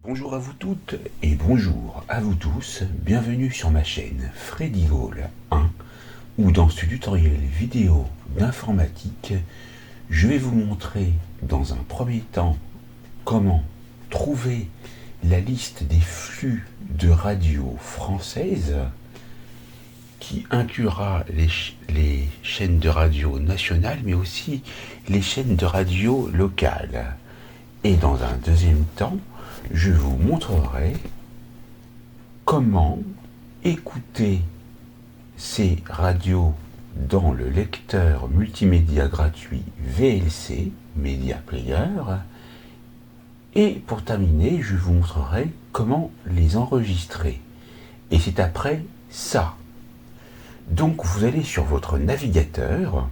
Bonjour à vous toutes et bonjour à vous tous, bienvenue sur ma chaîne Freddy Gall 1 où dans ce tutoriel vidéo d'informatique, je vais vous montrer dans un premier temps comment trouver la liste des flux de radio françaises qui inclura les chaînes de radio nationales mais aussi les chaînes de radio locales. Et dans un deuxième temps, je vous montrerai comment écouter ces radios dans le lecteur multimédia gratuit VLC Media Player. Et pour terminer, je vous montrerai comment les enregistrer. Et c'est après ça. Donc vous allez sur votre navigateur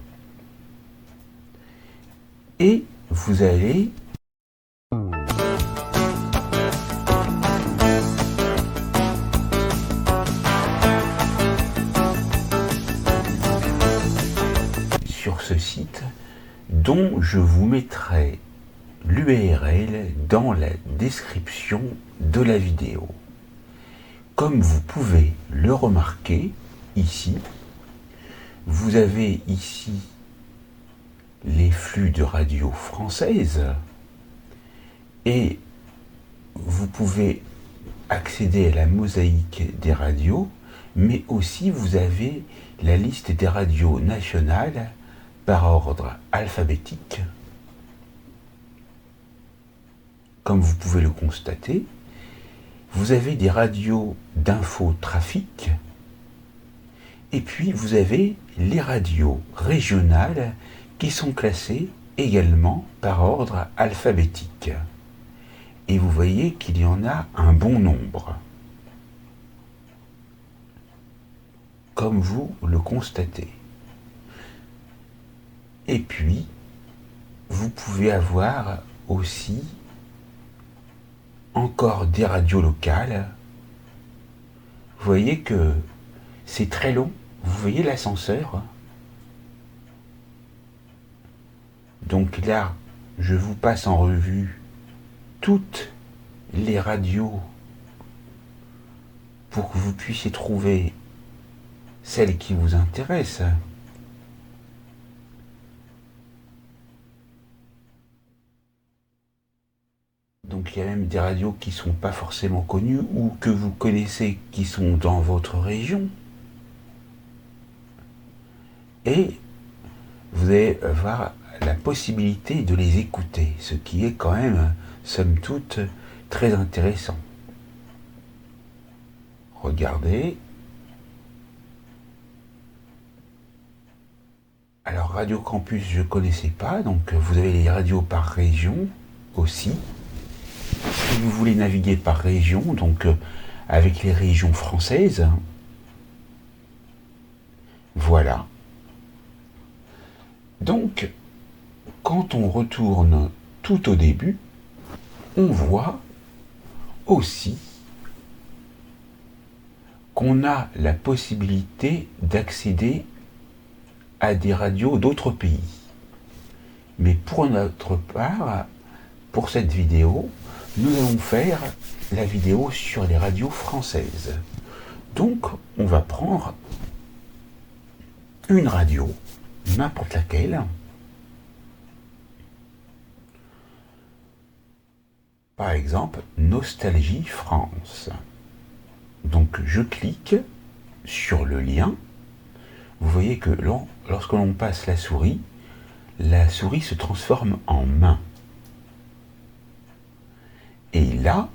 et vous allez sur ce site dont je vous mettrai l'URL dans la description de la vidéo. Comme vous pouvez le remarquer ici, vous avez ici les flux de radio française et vous pouvez accéder à la mosaïque des radios, mais aussi vous avez la liste des radios nationales par ordre alphabétique. Comme vous pouvez le constater, vous avez des radios d'infotrafic et puis vous avez les radios régionales qui sont classées également par ordre alphabétique. Et vous voyez qu'il y en a un bon nombre, comme vous le constatez. Et puis, vous pouvez avoir aussi encore des radios locales. Vous voyez que c'est très long. Vous voyez l'ascenseur? Donc là, je vous passe en revue toutes les radios pour que vous puissiez trouver celles qui vous intéressent. Donc il y a même des radios qui ne sont pas forcément connues ou que vous connaissez qui sont dans votre région. Et vous allez avoir la possibilité de les écouter, ce qui est quand même, somme toute, très intéressant. Regardez. Alors Radio Campus, je ne connaissais pas, donc vous avez les radios par région aussi. Si vous voulez naviguer par région, donc avec les régions françaises, voilà. Donc, quand on retourne tout au début, on voit aussi qu'on a la possibilité d'accéder à des radios d'autres pays. Mais pour notre part, pour cette vidéo, nous allons faire la vidéo sur les radios françaises. Donc, on va prendre une radio, n'importe laquelle. Par exemple, Nostalgie France. Donc, je clique sur le lien. Vous voyez que lorsque l'on passe la souris se transforme en main. Et là,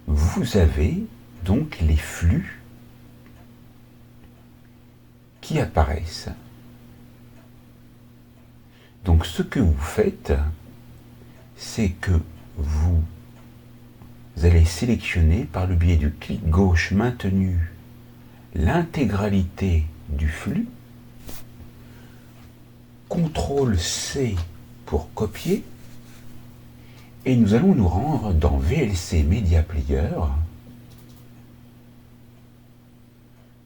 vous avez donc les flux qui apparaissent. Donc ce que vous faites, c'est que vous allez sélectionner par le biais du clic gauche maintenu l'intégralité du flux, CTRL-C pour copier, et nous allons nous rendre dans VLC Media Player.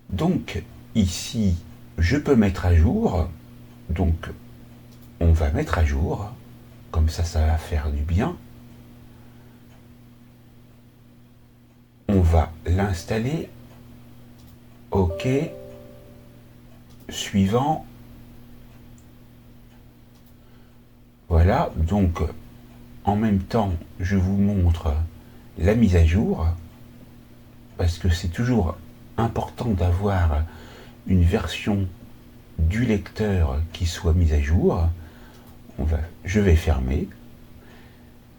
Donc ici, je peux mettre à jour, donc on va mettre à jour, comme ça va faire du bien. va l'installer. OK. Suivant. Voilà, donc en même temps, je vous montre la mise à jour, parce que c'est toujours important d'avoir une version du lecteur qui soit mise à jour. Je vais fermer.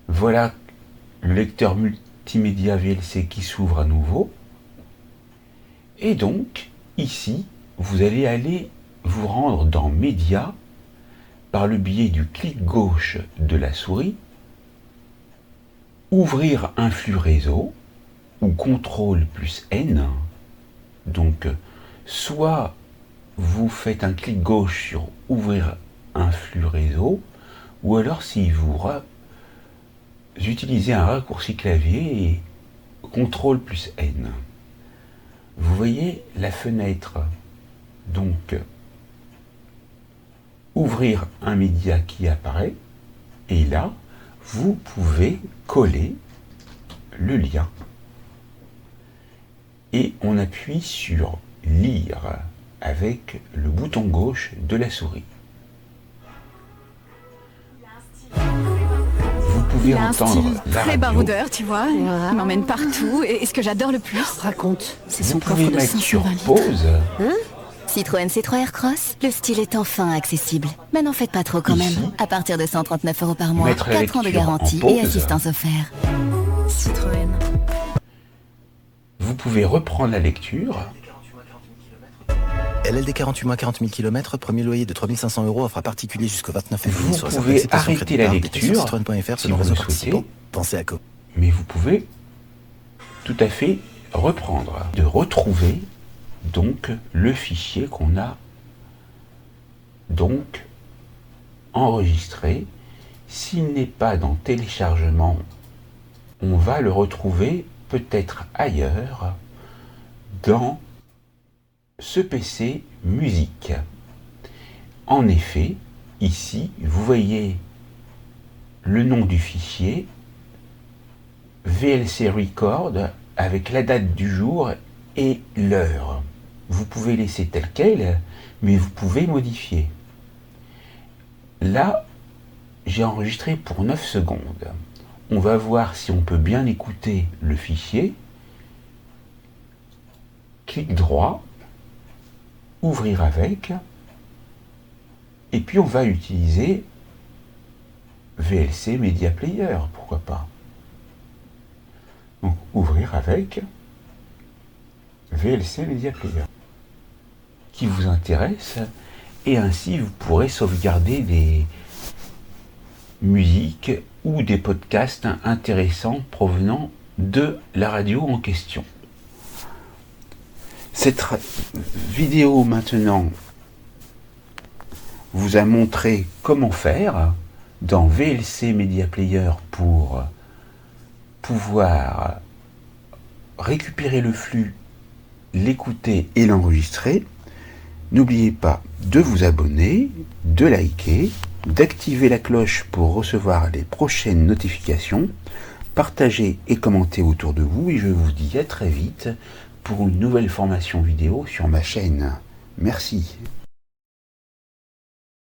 Voilà le lecteur multimédia VLC qui s'ouvre à nouveau. Et donc, ici, vous allez aller vous rendre dans Média par le biais du clic gauche de la souris, ouvrir un flux réseau ou CTRL plus N. Donc, soit vous faites un clic gauche sur ouvrir un flux réseau, ou alors si vous utilisez un raccourci clavier et CTRL plus N. Vous voyez la fenêtre, donc ouvrir un média qui apparaît, et là, vous pouvez coller le lien. Et on appuie sur lire avec le bouton gauche de la souris. Vous pouvez entendre la très radio. baroudeur, tu vois. Wow. Il m'emmène partout. Et ce que j'adore le plus, Raconte, c'est Vous son pouvez coffre de mettre sur 520 litres. pause. Citroën C3 Aircross, le style est enfin accessible. Mais n'en faites pas trop quand Ici. même. À partir de 139 € par mois, Mettre la 4 ans de lecture en garantie pause. et assistance offerte. Citroën. Vous pouvez reprendre la lecture. LLD 48 mois 40 000 km, premier loyer de 3 500 € offre à particulier jusqu'au 29 février Vous sur pouvez certaines acceptations arrêter la créditables. Détails sur lecture citroën.fr si selon vous réseau le participant. souhaitez. Pensez à Mais vous pouvez tout à fait reprendre, de retrouver donc le fichier qu'on a donc enregistré. S'il n'est pas dans téléchargement, on va le retrouver peut-être ailleurs dans ce PC musique. En effet, ici, vous voyez le nom du fichier VLC Record avec la date du jour et l'heure. Vous pouvez laisser tel quel, mais vous pouvez modifier. Là, j'ai enregistré pour 9 secondes. On va voir si on peut bien écouter le fichier. Clic droit, ouvrir avec, et puis on va utiliser VLC Media Player, pourquoi pas. Donc ouvrir avec VLC Media Player qui vous intéresse, et ainsi vous pourrez sauvegarder des musiques ou des podcasts intéressants provenant de la radio en question. Cette vidéo maintenant vous a montré comment faire dans VLC Media Player pour pouvoir récupérer le flux, l'écouter et l'enregistrer. N'oubliez pas de vous abonner, de liker, d'activer la cloche pour recevoir les prochaines notifications, partagez et commentez autour de vous, et je vous dis à très vite pour une nouvelle formation vidéo sur ma chaîne. Merci.